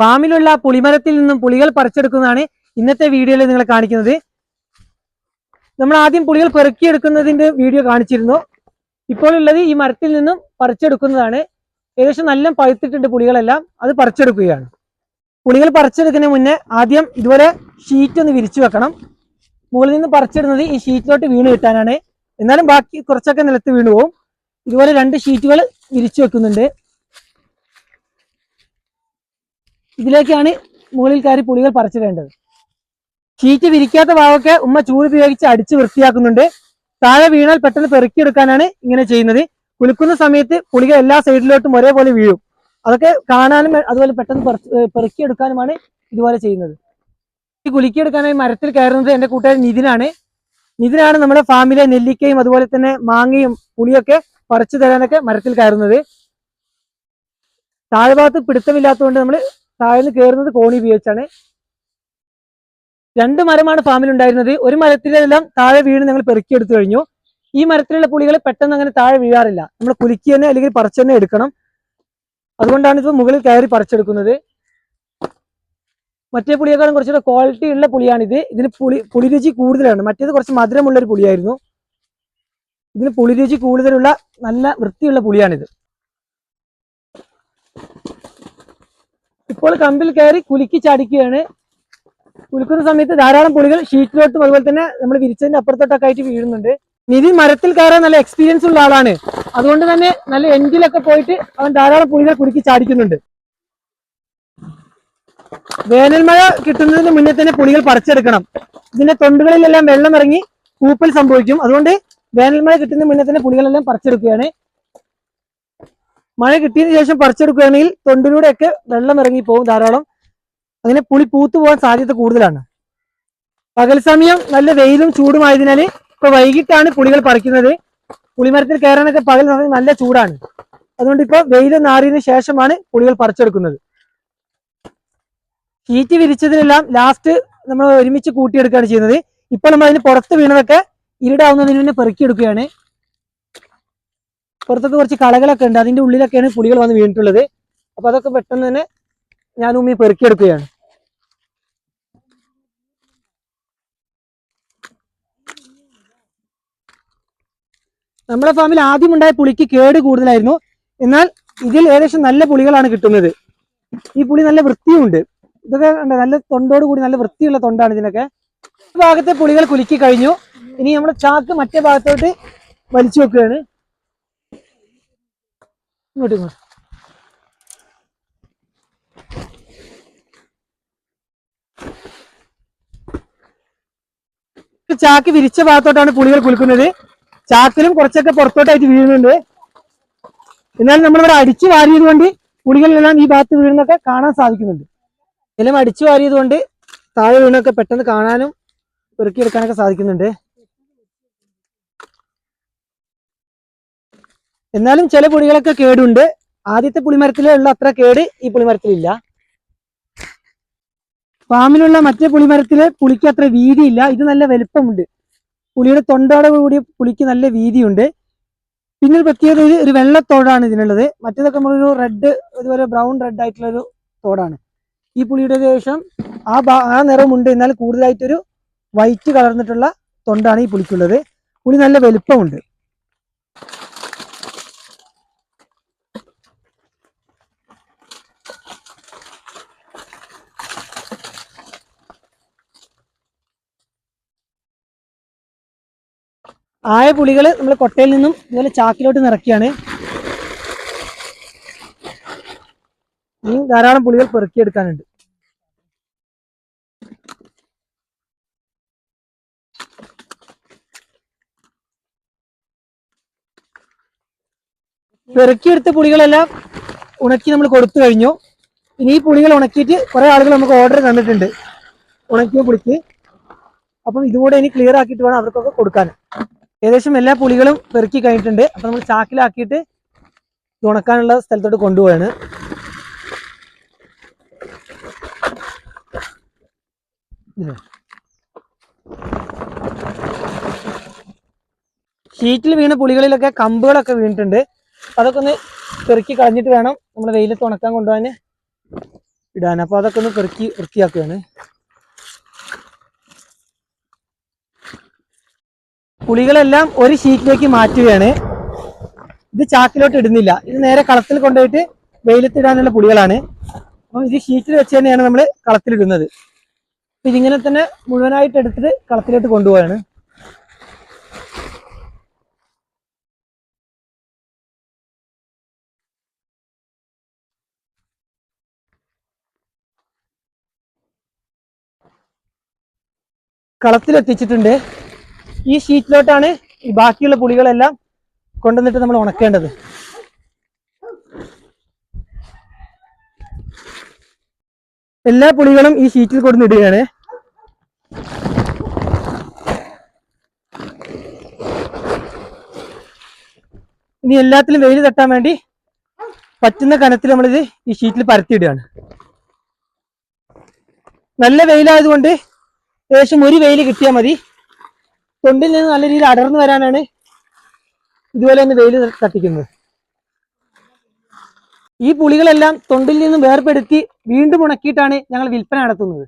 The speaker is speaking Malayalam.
ഫാമിലുള്ള പുളിമരത്തിൽ നിന്നും പുളികൾ പറിച്ചെടുക്കുന്നതാണ് ഇന്നത്തെ വീഡിയോയിൽ നിങ്ങളെ കാണിക്കുന്നത്. നമ്മൾ ആദ്യം പുളികൾ പെറുക്കിയെടുക്കുന്നതിന്റെ വീഡിയോ കാണിച്ചിരുന്നു. ഇപ്പോൾ ഉള്ളത് ഈ മരത്തിൽ നിന്നും പറിച്ചെടുക്കുന്നതാണ്. ഏകദേശം നല്ല പഴുത്തിട്ടുണ്ട് പുളികളെല്ലാം, അത് പറിച്ചെടുക്കുകയാണ്. പുളികൾ പറിച്ചെടുക്കുന്നതിന് മുന്നേ ആദ്യം ഇതുപോലെ ഷീറ്റ് ഒന്ന് വിരിച്ചു വെക്കണം. മുകളിൽ നിന്ന് പറിച്ചിടുന്നത് ഈ ഷീറ്റിലോട്ട് വീണ് കിട്ടാനാണ്. എന്നാലും ബാക്കി കുറച്ചൊക്കെ നിലത്ത് വീണു പോകും. ഇതുപോലെ 2 ഷീറ്റുകൾ വിരിച്ചു വെക്കുന്നുണ്ട്. ഇതിലേക്കാണ് മുകളിൽ കയറി പുളികൾ പറിച്ചിടേണ്ടത്. ഷീറ്റ് വിരിക്കാത്ത ഭാഗമൊക്കെ ഉമ്മ ചൂട് ഉപയോഗിച്ച് അടിച്ച് വൃത്തിയാക്കുന്നുണ്ട്. താഴെ വീണാൽ പെട്ടെന്ന് പെറുക്കിയെടുക്കാനാണ് ഇങ്ങനെ ചെയ്യുന്നത്. കുലുക്കുന്ന സമയത്ത് പുളികൾ എല്ലാ സൈഡിലോട്ടും ഒരേപോലെ വീഴും. അതൊക്കെ കാണാനും അതുപോലെ പെട്ടെന്ന് പെറുക്കിയെടുക്കാനുമാണ് ഇതുപോലെ ചെയ്യുന്നത്. ഈ കുലുക്കിയെടുക്കാനായി മരത്തിൽ കയറുന്നത് എൻ്റെ കൂട്ടുകാരൻ നിതിനാണ് നമ്മുടെ ഫാമിലെ നെല്ലിക്കയും അതുപോലെ തന്നെ മാങ്ങയും പുളിയൊക്കെ പറിച്ചു തരാനൊക്കെ മരത്തിൽ കയറുന്നത്. താഴെ ഭാഗത്ത് പിടുത്തമില്ലാത്തതുകൊണ്ട് നമ്മൾ താഴ്ന്ന് കയറുന്നത് കോണി ഉപയോഗിച്ചാണ്. 2 മരമാണ് ഫാമിലുണ്ടായിരുന്നത്. ഒരു മരത്തിലെല്ലാം താഴെ വീണ് ഞങ്ങൾ പെറുക്കിയെടുത്തു കഴിഞ്ഞു. ഈ മരത്തിലുള്ള പുളികൾ പെട്ടെന്ന് അങ്ങനെ താഴെ വീഴാറില്ല. നമ്മൾ കുലുക്കി തന്നെ അല്ലെങ്കിൽ പറിച്ചു തന്നെ എടുക്കണം. അതുകൊണ്ടാണ് ഇപ്പോൾ മുകളിൽ കയറി പറിച്ചെടുക്കുന്നത്. മറ്റേ പുളിയേക്കാളും കുറച്ചുകൂടെ ക്വാളിറ്റി ഉള്ള പുളിയാണിത്. ഇതിന് പുളിരുചി കൂടുതലാണ്. മറ്റേത് കുറച്ച് മധുരമുള്ളൊരു പുളിയായിരുന്നു. ഇതിന് പുളിരുചി കൂടുതലുള്ള നല്ല വൃത്തിയുള്ള പുളിയാണിത്. ഇപ്പോൾ കമ്പിൽ കയറി കുലുക്കി ചാടിക്കുകയാണ്. കുലുക്കുന്ന സമയത്ത് ധാരാളം പുളികൾ ഷീറ്റിലോട്ടും അതുപോലെ തന്നെ നമ്മൾ വിരിച്ചതിന്റെ അപ്പുറത്തോട്ടൊക്കെ ആയിട്ട് വീഴുന്നുണ്ട്. നിതിൻ മരത്തിൽ കയറാൻ നല്ല എക്സ്പീരിയൻസ് ഉള്ള ആളാണ്. അതുകൊണ്ട് തന്നെ നല്ല എൻഡിലൊക്കെ പോയിട്ട് അവൻ ധാരാളം പുളികൾ കുലുക്കി ചാടിക്കുന്നുണ്ട്. വേനൽ മഴ കിട്ടുന്നതിന് മുന്നേ തന്നെ പുളികൾ പറിച്ചെടുക്കണം. ഇതിന്റെ തൊണ്ടുകളിലെല്ലാം വെള്ളം ഇറങ്ങി പൂപ്പൽ സംഭവിക്കും. അതുകൊണ്ട് വേനൽ മഴ കിട്ടുന്നതിന് മുന്നേ തന്നെ പുളികളെല്ലാം പറിച്ചെടുക്കുകയാണ്. മഴ കിട്ടിയതിനു ശേഷം പറിച്ചെടുക്കുകയാണെങ്കിൽ തൊണ്ടിലൂടെയൊക്കെ വെള്ളം ഇറങ്ങി പോകും ധാരാളം. അങ്ങനെ പുളി പൂത്തു പോകാൻ സാധ്യത കൂടുതലാണ്. പകൽ സമയം നല്ല വെയിലും ചൂടുമായതിനാൽ ഇപ്പൊ വൈകിട്ടാണ് പുളികൾ പറിക്കുന്നത്. പുളിമരത്തിൽ കയറാനൊക്കെ പകൽ സമയം നല്ല ചൂടാണ്. അതുകൊണ്ട് ഇപ്പൊ വെയിൽ നാറിയതിനു ശേഷമാണ് പുളികൾ പറിച്ചെടുക്കുന്നത്. ഷീറ്റ് വിരിച്ചതിനെല്ലാം ലാസ്റ്റ് നമ്മൾ ഒരുമിച്ച് കൂട്ടിയെടുക്കുകയാണ് ചെയ്യുന്നത്. ഇപ്പോൾ നമ്മൾ അതിന് പുറത്ത് വീണതൊക്കെ ഇരുടാവുന്നതിന് മുന്നേ പെറുക്കിയെടുക്കുകയാണ്. പുറത്തൊക്കെ കുറച്ച് കളകളൊക്കെ ഉണ്ട്. അതിന്റെ ഉള്ളിലൊക്കെയാണ് പുളികൾ വന്ന് വീണിട്ടുള്ളത്. അപ്പൊ അതൊക്കെ പെട്ടെന്ന് തന്നെ ഞാൻ ഉമ്മി പെറുക്കിയെടുക്കുകയാണ്. നമ്മുടെ ഫാമിൽ ആദ്യം ഉണ്ടായ പുളിക്ക് കേട് കൂടുതലായിരുന്നു. എന്നാൽ ഇതിൽ ഏകദേശം നല്ല പുളികളാണ് കിട്ടുന്നത്. ഈ പുളി നല്ല വൃത്തിയുമുണ്ട്. ഇതൊക്കെ നല്ല തൊണ്ടോട് കൂടി നല്ല വൃത്തിയുള്ള തൊണ്ടാണ് ഇതിനൊക്കെ. ഈ ഭാഗത്തെ പുളികൾ കുലുക്കി കഴിഞ്ഞു. ഇനി നമ്മുടെ ചാക്ക് മറ്റേ ഭാഗത്തോട്ട് വലിച്ചു വെക്കുകയാണ്. ഇങ്ങോട്ട് ചാക്ക് വിരിച്ച ഭാഗത്തോട്ടാണ് പുളികൾ കുലുക്കുന്നത്. ചാക്കിലും കുറച്ചൊക്കെ പുറത്തോട്ടായിട്ട് വീഴുന്നുണ്ട്. എന്നാൽ നമ്മളിവിടെ അടിച്ചു വാരിയത് കൊണ്ട് പുളികളെല്ലാം ഈ ഭാഗത്ത് വീഴുന്നൊക്കെ കാണാൻ സാധിക്കുന്നുണ്ട്. എല്ലാം അടിച്ചു വാരിയത് കൊണ്ട് താഴെ വീണൊക്കെ പെട്ടെന്ന് കാണാനും പെറുക്കിയെടുക്കാനൊക്കെ സാധിക്കുന്നുണ്ട്. എന്നാലും ചില പുളികളൊക്കെ കേടുണ്ട്. ആദ്യത്തെ പുളിമരത്തിലുള്ള അത്ര കേട് ഈ പുളിമരത്തിലില്ല. ഫാമിലുള്ള മറ്റേ പുളിമരത്തിലെ പുളിക്ക് അത്ര വീതിയില്ല. ഇത് നല്ല വലുപ്പമുണ്ട്. പുളിയുടെ തൊണ്ടോടെ കൂടിയ പുളിക്ക് നല്ല വീതിയുണ്ട്. പിന്നെ ഒരു പ്രത്യേകത, ഒരു വെള്ളത്തോടാണ് ഇതിനുള്ളത്. മറ്റേതൊക്കെ നമ്മളൊരു റെഡ്, ഇതുപോലെ ബ്രൗൺ റെഡ് ആയിട്ടുള്ളൊരു തോടാണ്. ഈ പുളിയുടെ ശേഷം ആ നിറമുണ്ട്. എന്നാൽ കൂടുതലായിട്ടൊരു വൈറ്റ് കളർന്നിട്ടുള്ള തൊണ്ടാണ് ഈ പുളിക്കുള്ളത്. പുളി നല്ല വലുപ്പമുണ്ട്. ആയ പുളികൾ നമ്മൾ കൊട്ടയിൽ നിന്നും ഇതുപോലെ ചാക്കിലോട്ട് നിറയ്ക്കുകയാണ്. ഇനി ധാരാളം പുളികൾ പെറുക്കിയെടുക്കാനുണ്ട്. പെറുക്കിയെടുത്ത പുളികളെല്ലാം ഉണക്കി നമ്മൾ കൊടുത്തു കഴിഞ്ഞു. ഇനി ഈ പുളികൾ ഉണക്കിയിട്ട് കുറെ ആളുകൾ നമുക്ക് ഓർഡർ തന്നിട്ടുണ്ട് ഉണക്കിയ പുളിക്ക്. അപ്പം ഇതുകൂടെ ഇനി ക്ലിയർ ആക്കിയിട്ട് വേണം അവർക്കൊക്കെ കൊടുക്കാൻ. ഏകദേശം എല്ലാ പുളികളും പെറുക്കി കഴിഞ്ഞിട്ടുണ്ട്. അപ്പൊ നമ്മൾ ചാക്കിലാക്കിയിട്ട് ഇത് ഉണക്കാനുള്ള സ്ഥലത്തോട്ട് കൊണ്ടുപോവാണ്. ഷീറ്റിൽ വീണ പുളികളിലൊക്കെ കമ്പുകളൊക്കെ വീണിട്ടുണ്ട്. അതൊക്കെ ഒന്ന് പെറുക്കി കളഞ്ഞിട്ട് വേണം നമ്മൾ വെയിലത്ത് ഉണക്കാൻ കൊണ്ടുപോകാൻ. ഇടാൻ. അപ്പൊ അതൊക്കെ ഒന്ന് പെറുക്കി വൃത്തിയാക്കുകയാണ്. പുളികളെല്ലാം ഒരു ഷീറ്റിലേക്ക് മാറ്റുകയാണ്. ഇത് ചാക്കിലോട്ട് ഇടുന്നില്ല, ഇത് നേരെ കളത്തിൽ കൊണ്ടുപോയിട്ട് വെയിലത്തിടാനുള്ള പുളികളാണ്. അപ്പം ഇത് ഷീറ്റിൽ വെച്ച് തന്നെയാണ് നമ്മൾ കളത്തിലിടുന്നത്. ഇതിങ്ങനെ തന്നെ മുഴുവനായിട്ട് എടുത്തിട്ട് കളത്തിലോട്ട് കൊണ്ടുപോവാണ്. കളത്തിലെത്തിച്ചിട്ടുണ്ട്. ഈ ഷീറ്റിലോട്ടാണ് ഈ ബാക്കിയുള്ള പുളികളെല്ലാം കൊണ്ടുവന്നിട്ട് നമ്മൾ ഉണക്കേണ്ടത്. എല്ലാ പുളികളും ഈ ഷീറ്റിൽ കൊടുന്നിടുകയാണ്. ഇനി എല്ലാത്തിലും വെയിൽ തട്ടാൻ വേണ്ടി പറ്റുന്ന കനത്തിൽ നമ്മളിത് ഈ ഷീറ്റിൽ പരത്തിയിടുകയാണ്. നല്ല വെയിലായതുകൊണ്ട് ഏകദേശം ഒരു വെയിൽ കിട്ടിയാൽ മതി. തൊണ്ടിൽ നിന്ന് നല്ല രീതിയിൽ അടർന്നു വരാനാണ് ഇതുപോലെ ഒന്ന് വെയിൽ തട്ടിക്കുന്നത്. ഈ പുളികളെല്ലാം തൊണ്ടിൽ നിന്നും വേർപെടുത്തി വീണ്ടും ഉണക്കിയിട്ടാണ് ഞങ്ങൾ വിൽപ്പന നടത്തുന്നത്.